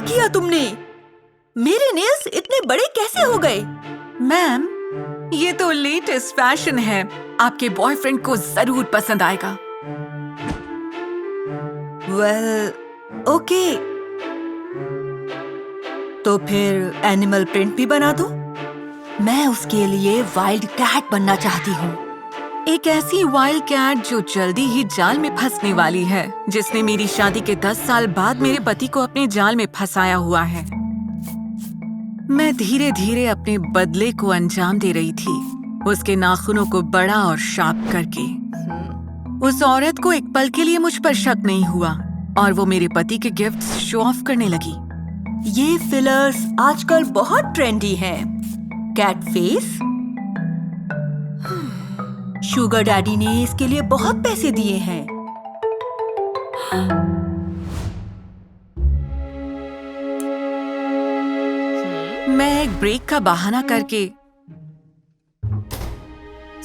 किया तुमने? मेरे नेल्स इतने बड़े कैसे हो गए? मैम, ये तो लेटेस्ट फैशन है। आपके बॉयफ्रेंड को जरूर पसंद आएगा। Well, okay. तो फिर एनिमल प्रिंट भी बना दो। मैं उसके लिए वाइल्ड कैट बनना चाहती हूँ। एक ऐसी वाइल्ड कैट जो जल्दी ही जाल में फंसने वाली है, जिसने मेरी शादी के 10 साल बाद मेरे पति को अपने जाल में फंसाया हुआ है। मैं धीरे धीरे अपने बदले को अंजाम दे रही थी, उसके नाखूनों को बड़ा और शार्प करके। उस औरत को एक पल के लिए मुझ पर शक नहीं हुआ और वो मेरे पति के गिफ्ट्स शो ऑफ करने लगी। ये फिलर्स आजकल बहुत ट्रेंडी हैं। Cat face. शुगर डैडी ने इसके लिए बहुत पैसे दिए हैं। मैं एक ब्रेक का बहाना करके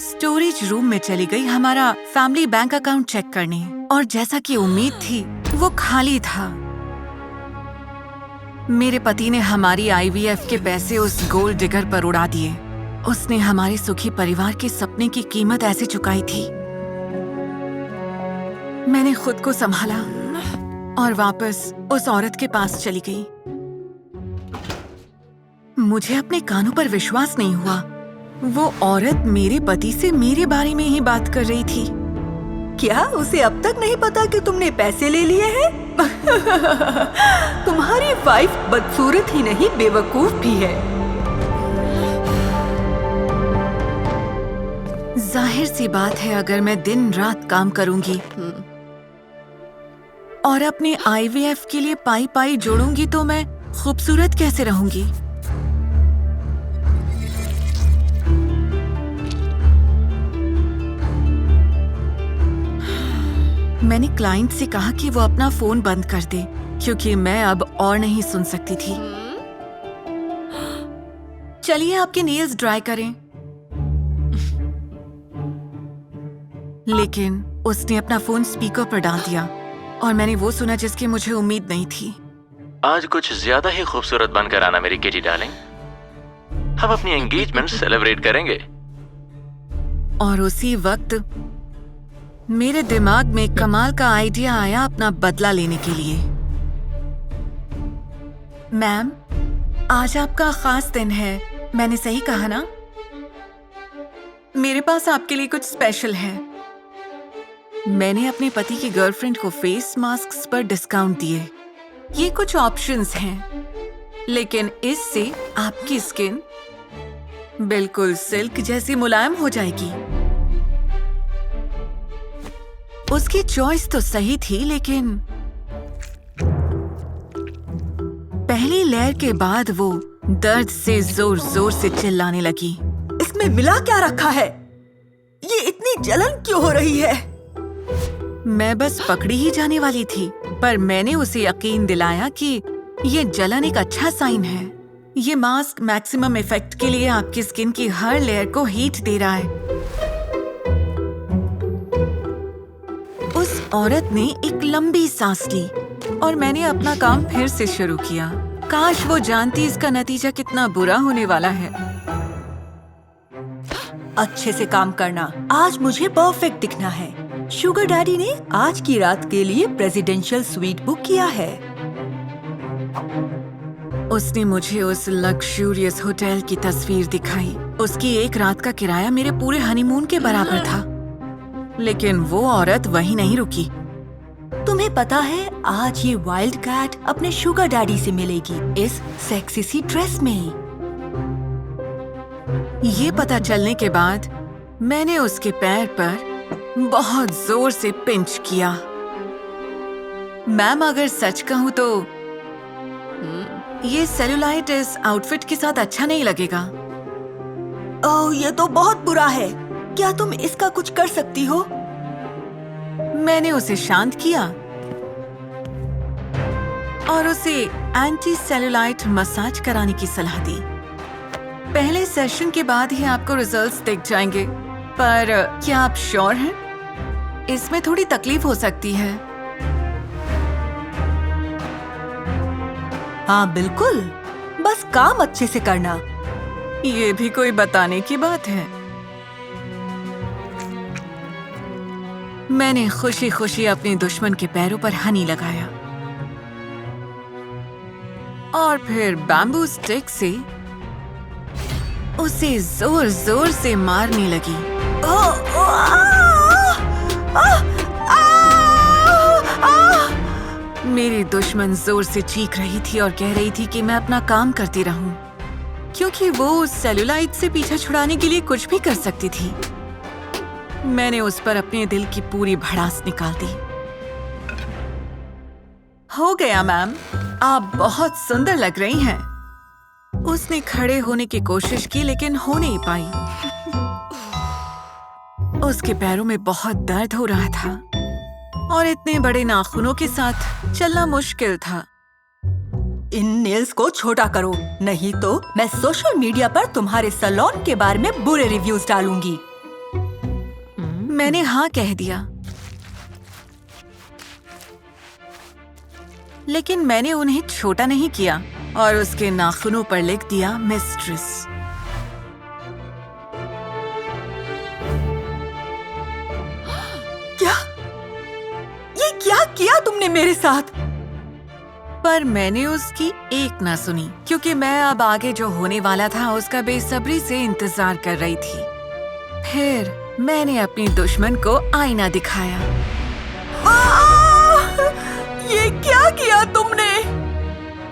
स्टोरेज रूम में चली गई हमारा फैमिली बैंक अकाउंट चेक करने, और जैसा कि उम्मीद थी वो खाली था। मेरे पति ने हमारी आईवीएफ के पैसे उस गोल्ड डिगर पर उड़ा दिए। उसने हमारे सुखी परिवार के सपने की कीमत ऐसे चुकाई थी। मैंने खुद को संभाला और वापस उस औरत के पास चली गई। मुझे अपने कानों पर विश्वास नहीं हुआ। वो औरत मेरे पति से मेरे बारे में ही बात कर रही थी। क्या उसे अब तक नहीं पता कि तुमने पैसे ले लिए हैं? तुम्हारी वाइफ बदसूरत ही नहीं, बेवकूफ भी है। जाहिर सी बात है, अगर मैं दिन रात काम करूंगी और अपने आईवीएफ के लिए पाई पाई जोड़ूंगी तो मैं खूबसूरत कैसे रहूंगी? मैंने क्लाइंट से कहा कि वो अपना फोन बंद कर दे, क्योंकि मैं अब और नहीं सुन सकती थी। चलिए आपके नेल्स ड्राई करें। लेकिन उसने अपना फोन स्पीकर पर डाल दिया और मैंने वो सुना जिसकी मुझे उम्मीद नहीं थी। आज कुछ ज्यादा ही खूबसूरत बनकर आना मेरी किटी डार्लिंग। हम अपनी एंगेजमेंट सेलिब्रेट करेंगे। और उसी वक्त मेरे दिमाग में कमाल का आइडिया आया अपना बदला लेने के लिए। मैम, आज आपका खास दिन है, मैंने सही कहा ना? मेरे पास आपके लिए कुछ स्पेशल है। मैंने अपने पति की गर्लफ्रेंड को फेस मास्क्स पर डिस्काउंट दिए। ये कुछ ऑप्शंस हैं, लेकिन इससे आपकी स्किन बिल्कुल सिल्क जैसी मुलायम हो जाएगी। उसकी चॉइस तो सही थी, लेकिन पहली लेयर के बाद वो दर्द से जोर जोर से चिल्लाने लगी। इसमें मिला क्या रखा है? ये इतनी जलन क्यों हो रही है? मैं बस पकड़ी ही जाने वाली थी, पर मैंने उसे यकीन दिलाया कि ये जलन एक अच्छा साइन है। ये मास्क मैक्सिमम इफेक्ट के लिए आपकी स्किन की हर लेयर को हीट दे रहा है। उस औरत ने एक लंबी सांस ली और मैंने अपना काम फिर से शुरू किया। काश वो जानती इसका नतीजा कितना बुरा होने वाला है। अच्छे से काम करना। आज मुझे परफेक्ट दिखना है। शुगर डैडी ने आज की रात के लिए प्रेसिडेंशियल स्वीट बुक किया है। उसने मुझे उस लग्जूरियस होटल की तस्वीर दिखाई। उसकी एक रात का किराया मेरे पूरे हनीमून के बराबर था। लेकिन वो औरत वहीं नहीं रुकी। तुम्हें पता है, आज ये वाइल्ड कैट अपने शुगर डैडी से मिलेगी इस सेक्सी सी ड्रेस में। ये पता चलने के बाद मैंने उसके पैर पर बहुत जोर से पिंच किया। मैम, अगर सच कहूँ तो ये सेलुलाइट इस आउटफिट के साथ अच्छा नहीं लगेगा। ओह, ये तो बहुत बुरा है। क्या तुम इसका कुछ कर सकती हो? मैंने उसे शांत किया और उसे एंटी सेलुलाइट मसाज कराने की सलाह दी। पहले सेशन के बाद ही आपको रिजल्ट्स दिख जाएंगे, पर क्या आप श्योर हैं? इसमें थोड़ी तकलीफ हो सकती है। हाँ बिल्कुल, बस काम अच्छे से करना। ये भी कोई बताने की बात है। मैंने खुशी खुशी अपने दुश्मन के पैरों पर हनी लगाया और फिर बैम्बू स्टिक से उसे जोर जोर से मारने लगी। मेरी दुश्मन जोर से चीख रही थी और कह रही थी कि मैं अपना काम करती रहूं, क्योंकि वो उस सेलुलाइट से पीछा छुड़ाने के लिए कुछ भी कर सकती थी। मैंने उस पर अपने दिल की पूरी भड़ास निकाल दी। हो गया मैम, आप बहुत सुंदर लग रही हैं। उसने खड़े होने की कोशिश की लेकिन हो नहीं पाई। उसके पैरों में बहुत दर्द हो रहा था और इतने बड़े नाखूनों के साथ चलना मुश्किल था। इन नेल्स को छोटा करो, नहीं तो मैं सोशल मीडिया पर तुम्हारे सैलून के बारे में बुरे रिव्यूज डालूंगी। मैंने हाँ कह दिया, लेकिन मैंने उन्हें छोटा नहीं किया और उसके नाखूनों पर लिख दिया मिस्ट्रेस। क्या? ये क्या किया तुमने मेरे साथ? पर मैंने उसकी एक ना सुनी, क्योंकि मैं अब आगे जो होने वाला था उसका बेसब्री से इंतजार कर रही थी। फिर मैंने अपनी दुश्मन को आईना दिखाया। ये क्या किया तुमने?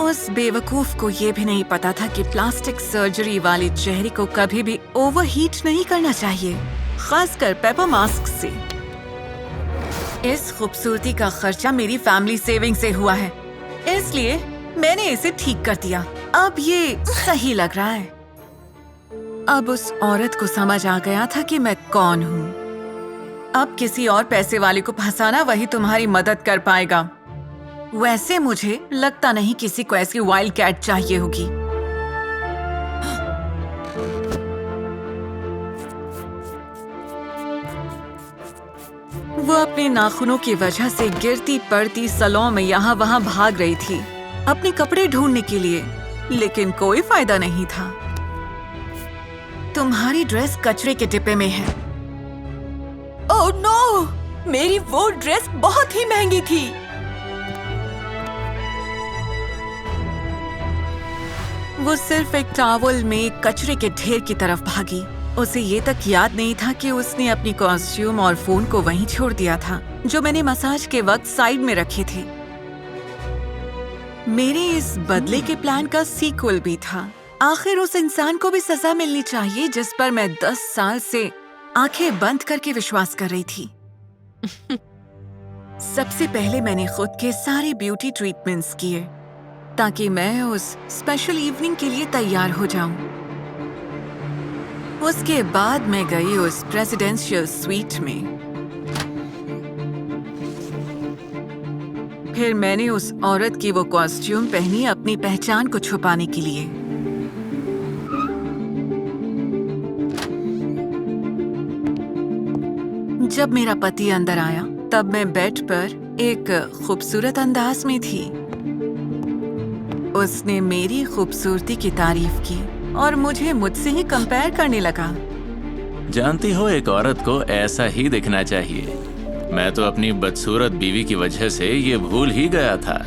उस बेवकूफ को ये भी नहीं पता था कि प्लास्टिक सर्जरी वाले चेहरे को कभी भी ओवरहीट नहीं करना चाहिए, खासकर पेपर मास्क से। इस खूबसूरती का खर्चा मेरी फैमिली सेविंग से हुआ है, इसलिए मैंने इसे ठीक कर दिया। अब ये सही लग रहा है। अब उस औरत को समझ आ गया था कि मैं कौन हूँ। अब किसी और पैसे वाले को फंसाना वही तुम्हारी मदद कर पाएगा। वैसे मुझे लगता नहीं किसी को ऐसी वाइल्ड कैट चाहिए होगी। वो अपने नाखूनों की वजह से गिरती पड़ती सैलून में यहाँ वहाँ भाग रही थी अपने कपड़े ढूंढने के लिए, लेकिन कोई फायदा नहीं था। तुम्हारी ड्रेस कचरे के डिब्बे में है। Oh no! मेरी वो ड्रेस बहुत ही महंगी थी। वो सिर्फ एक टॉवल में कचरे के ढेर की तरफ भागी। उसे ये तक याद नहीं था कि उसने अपनी कॉस्ट्यूम और फोन को वहीं छोड़ दिया था, जो मैंने मसाज के वक्त साइड में रखे थे। मेरे इस बदले के प्लान का सीक्वल भी था। आखिर उस इंसान को भी सजा मिलनी चाहिए जिस पर मैं 10 साल से आंखें बंद करके विश्वास कर रही थी। सबसे पहले मैंने खुद के सारे ब्यूटी ट्रीटमेंट्स किए ताकि मैं उस स्पेशल इवनिंग के लिए तैयार हो जाऊं। उसके बाद मैं गई उस प्रेसिडेंशियल स्वीट में। फिर मैंने उस औरत की वो कॉस्ट्यूम पहनी अपनी पहचान को छुपाने के लिए। जब मेरा पति अंदर आया तब मैं बेड पर एक खूबसूरत अंदाज में थी। उसने मेरी खूबसूरती की तारीफ की और मुझे मुझसे ही कंपेयर करने लगा। जानती हो, एक औरत को ऐसा ही दिखना चाहिए। मैं तो अपनी बदसूरत बीवी की वजह से ये भूल ही गया था।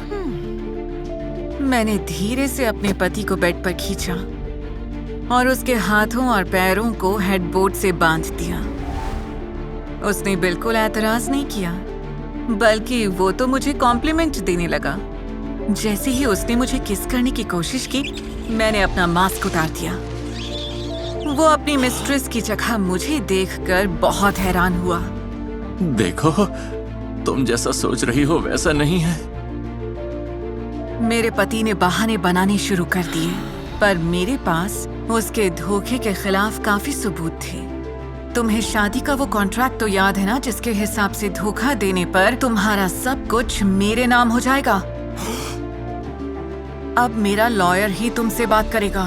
मैंने धीरे से अपने पति को बेड पर खींचा और उसके हाथों और पैरों को हेडबोर्ड से बांध दिया। उसने बिल्कुल एतराज नहीं किया, बल्कि वो तो मुझे कॉम्प्लीमेंट देने लगा। जैसे ही उसने मुझे किस करने की कोशिश की, मैंने अपना मास्क उतार दिया। वो अपनी मिस्ट्रेस की जगह मुझे देखकर बहुत हैरान हुआ। देखो, तुम जैसा सोच रही हो वैसा नहीं है। मेरे पति ने बहाने बनाने शुरू कर दिए, पर मेरे पास उसके धोखे के खिलाफ काफी सबूत थे। तुम्हें शादी का वो कॉन्ट्रैक्ट तो याद है ना, जिसके हिसाब से धोखा देने पर तुम्हारा सब कुछ मेरे नाम हो जाएगा। अब मेरा लॉयर ही तुमसे बात करेगा।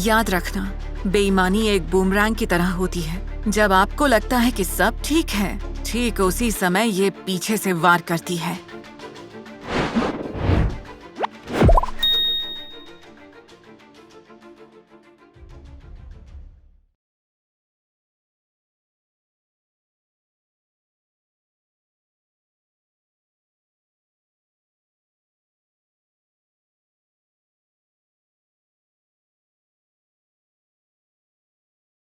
याद रखना, बेईमानी एक बूमरैंग की तरह होती है। जब आपको लगता है कि सब ठीक है, ठीक उसी समय ये पीछे से वार करती है।